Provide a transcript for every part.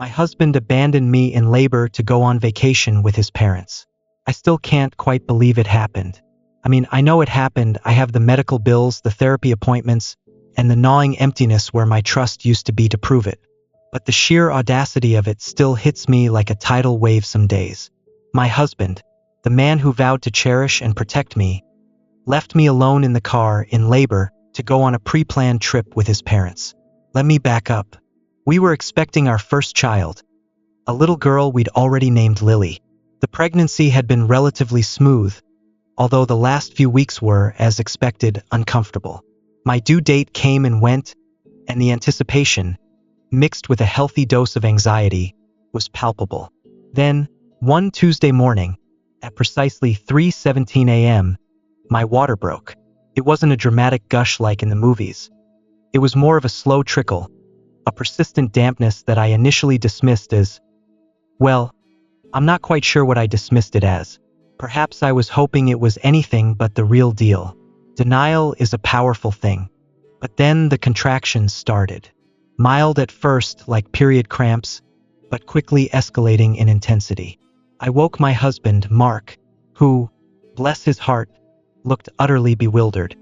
My husband abandoned me in labor to go on vacation with his parents. I still can't quite believe it happened. I mean, I know it happened. I have the medical bills, the therapy appointments, and the gnawing emptiness where my trust used to be to prove it. But the sheer audacity of it still hits me like a tidal wave some days. My husband, the man who vowed to cherish and protect me, left me alone in the car in labor to go on a pre-planned trip with his parents. Let me back up. We were expecting our first child, a little girl we'd already named Lily. The pregnancy had been relatively smooth, although the last few weeks were, as expected, uncomfortable. My due date came and went, and the anticipation, mixed with a healthy dose of anxiety, was palpable. Then, one Tuesday morning, at precisely 3:17 a.m., my water broke. It wasn't a dramatic gush like in the movies. It was more of a slow trickle, a persistent dampness that I initially dismissed as, well, I'm not quite sure what I dismissed it as. Perhaps I was hoping it was anything but the real deal. Denial is a powerful thing. But then the contractions started. Mild at first, like period cramps, but quickly escalating in intensity. I woke my husband, Mark, who, bless his heart, looked utterly bewildered.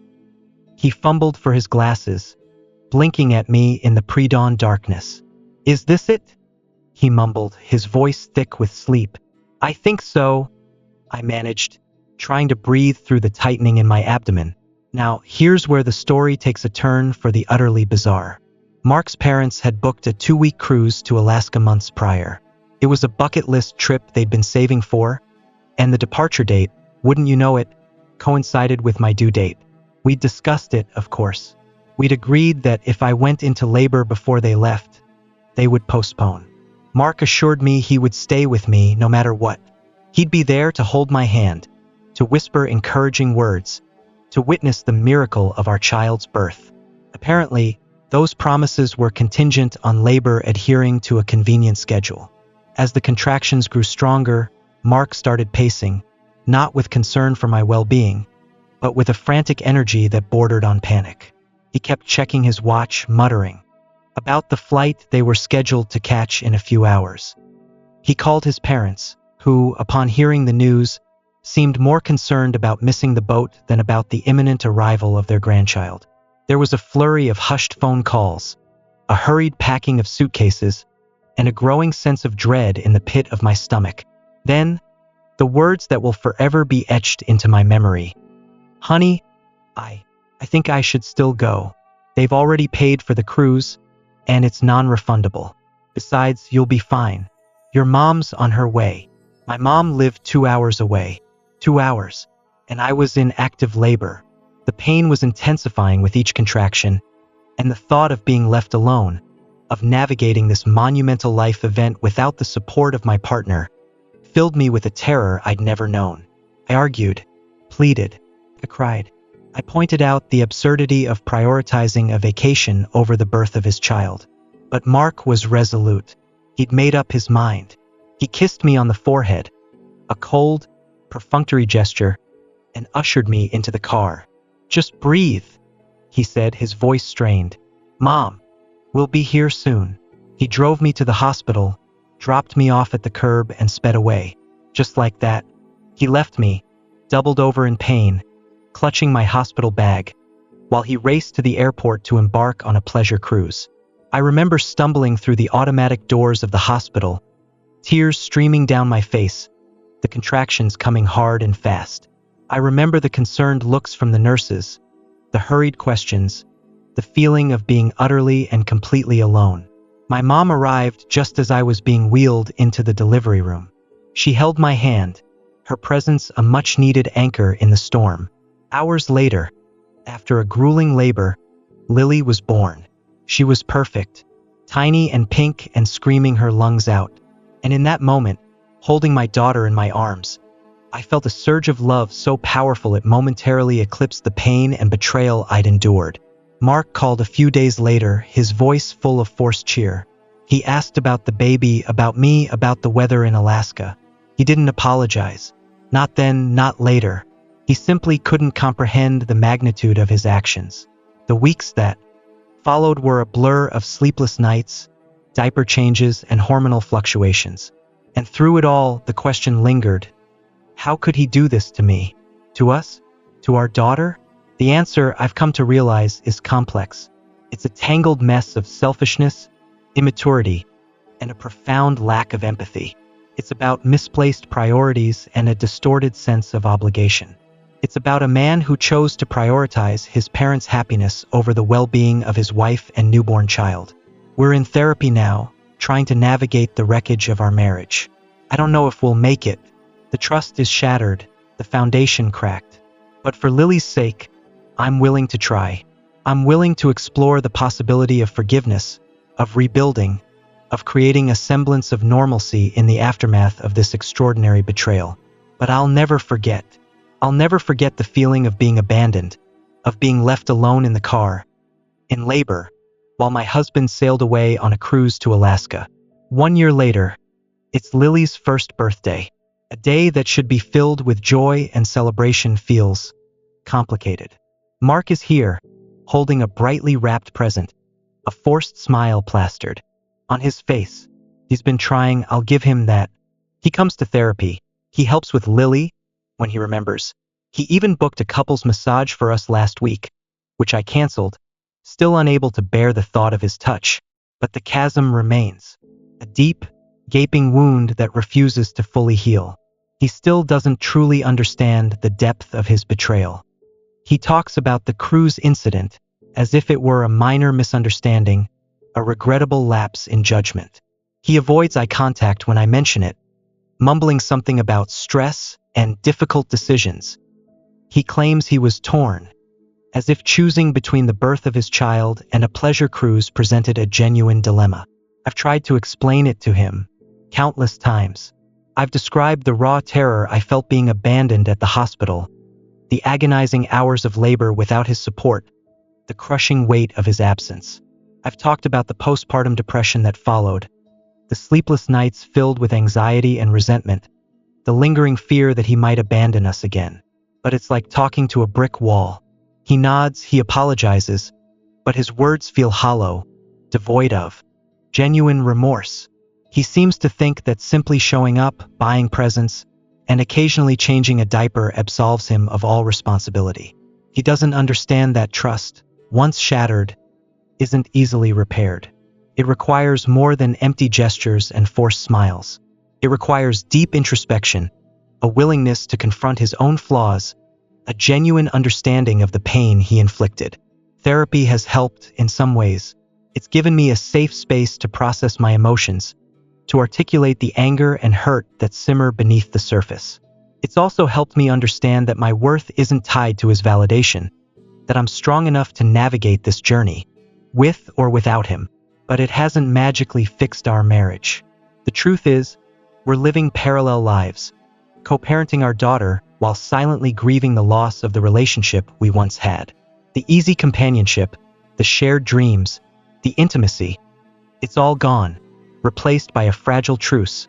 He fumbled for his glasses, blinking at me in the pre-dawn darkness. "Is this it?" he mumbled, his voice thick with sleep. "I think so," I managed, trying to breathe through the tightening in my abdomen. Now, here's where the story takes a turn for the utterly bizarre. Mark's parents had booked a 2-week cruise to Alaska months prior. It was a bucket list trip they'd been saving for, and the departure date, wouldn't you know it, coincided with my due date. We'd discussed it, of course. We'd agreed that if I went into labor before they left, they would postpone. Mark assured me he would stay with me no matter what. He'd be there to hold my hand, to whisper encouraging words, to witness the miracle of our child's birth. Apparently, those promises were contingent on labor adhering to a convenient schedule. As the contractions grew stronger, Mark started pacing, not with concern for my well-being, but with a frantic energy that bordered on panic. He kept checking his watch, muttering about the flight they were scheduled to catch in a few hours. He called his parents, who, upon hearing the news, seemed more concerned about missing the boat than about the imminent arrival of their grandchild. There was a flurry of hushed phone calls, a hurried packing of suitcases, and a growing sense of dread in the pit of my stomach. Then, the words that will forever be etched into my memory. "Honey, I think I should still go. They've already paid for the cruise, and it's non-refundable. Besides, you'll be fine. Your mom's on her way." My mom lived 2 hours away. 2 hours. And I was in active labor. The pain was intensifying with each contraction, and the thought of being left alone, of navigating this monumental life event without the support of my partner, filled me with a terror I'd never known. I argued, pleaded, I cried. I pointed out the absurdity of prioritizing a vacation over the birth of his child. But Mark was resolute. He'd made up his mind. He kissed me on the forehead, a cold, perfunctory gesture, and ushered me into the car. "Just breathe," he said, his voice strained. "Mom, we'll be here soon." He drove me to the hospital, dropped me off at the curb, and sped away. Just like that, he left me, doubled over in pain, clutching my hospital bag, while he raced to the airport to embark on a pleasure cruise. I remember stumbling through the automatic doors of the hospital, tears streaming down my face, the contractions coming hard and fast. I remember the concerned looks from the nurses, the hurried questions, the feeling of being utterly and completely alone. My mom arrived just as I was being wheeled into the delivery room. She held my hand, her presence a much-needed anchor in the storm. Hours later, after a grueling labor, Lily was born. She was perfect, tiny and pink and screaming her lungs out. And in that moment, holding my daughter in my arms, I felt a surge of love so powerful it momentarily eclipsed the pain and betrayal I'd endured. Mark called a few days later, his voice full of forced cheer. He asked about the baby, about me, about the weather in Alaska. He didn't apologize. Not then, not later. He simply couldn't comprehend the magnitude of his actions. The weeks that followed were a blur of sleepless nights, diaper changes, and hormonal fluctuations. And through it all, the question lingered. How could he do this to me? To us? To our daughter? The answer, I've come to realize, is complex. It's a tangled mess of selfishness, immaturity, and a profound lack of empathy. It's about misplaced priorities and a distorted sense of obligation. It's about a man who chose to prioritize his parents' happiness over the well-being of his wife and newborn child. We're in therapy now, trying to navigate the wreckage of our marriage. I don't know if we'll make it. The trust is shattered, the foundation cracked. But for Lily's sake, I'm willing to try. I'm willing to explore the possibility of forgiveness, of rebuilding, of creating a semblance of normalcy in the aftermath of this extraordinary betrayal. But I'll never forget. I'll never forget the feeling of being abandoned, of being left alone in the car, in labor, while my husband sailed away on a cruise to Alaska. 1 year later, it's Lily's first birthday. A day that should be filled with joy and celebration feels complicated. Mark is here, holding a brightly wrapped present, a forced smile plastered on his face. He's been trying, I'll give him that. He comes to therapy. He helps with Lily, when he remembers. He even booked a couples massage for us last week, which I canceled, still unable to bear the thought of his touch. But the chasm remains. A deep, gaping wound that refuses to fully heal. He still doesn't truly understand the depth of his betrayal. He talks about the cruise incident as if it were a minor misunderstanding, a regrettable lapse in judgment. He avoids eye contact when I mention it, mumbling something about stress and difficult decisions. He claims he was torn, as if choosing between the birth of his child and a pleasure cruise presented a genuine dilemma. I've tried to explain it to him countless times. I've described the raw terror I felt being abandoned at the hospital, the agonizing hours of labor without his support, the crushing weight of his absence. I've talked about the postpartum depression that followed, the sleepless nights filled with anxiety and resentment, the lingering fear that he might abandon us again. But it's like talking to a brick wall. He nods, he apologizes, but his words feel hollow, devoid of genuine remorse. He seems to think that simply showing up, buying presents, and occasionally changing a diaper absolves him of all responsibility. He doesn't understand that trust, once shattered, isn't easily repaired. It requires more than empty gestures and forced smiles. It requires deep introspection, a willingness to confront his own flaws, a genuine understanding of the pain he inflicted. Therapy has helped in some ways. It's given me a safe space to process my emotions, to articulate the anger and hurt that simmer beneath the surface. It's also helped me understand that my worth isn't tied to his validation, that I'm strong enough to navigate this journey, with or without him. But it hasn't magically fixed our marriage. The truth is, we're living parallel lives, co-parenting our daughter while silently grieving the loss of the relationship we once had. The easy companionship, the shared dreams, the intimacy, it's all gone, replaced by a fragile truce,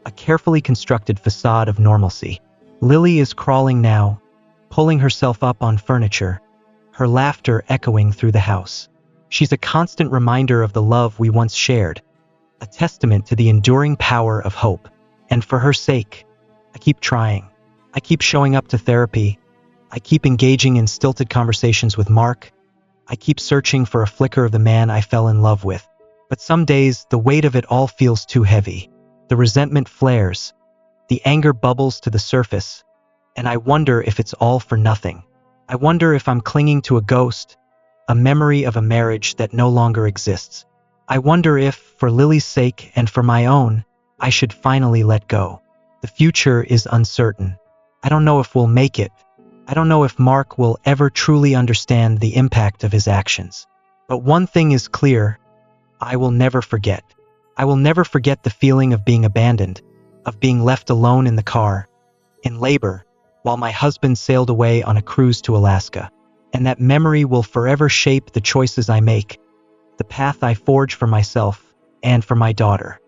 a carefully constructed facade of normalcy. Lily is crawling now, pulling herself up on furniture, her laughter echoing through the house. She's a constant reminder of the love we once shared, a testament to the enduring power of hope. And for her sake, I keep trying. I keep showing up to therapy. I keep engaging in stilted conversations with Mark. I keep searching for a flicker of the man I fell in love with. But some days, the weight of it all feels too heavy. The resentment flares. The anger bubbles to the surface. And I wonder if it's all for nothing. I wonder if I'm clinging to a ghost, a memory of a marriage that no longer exists. I wonder if, for Lily's sake and for my own, I should finally let go. The future is uncertain. I don't know if we'll make it. I don't know if Mark will ever truly understand the impact of his actions. But one thing is clear, I will never forget. I will never forget the feeling of being abandoned, of being left alone in the car, in labor, while my husband sailed away on a cruise to Alaska. And that memory will forever shape the choices I make, the path I forge for myself and for my daughter.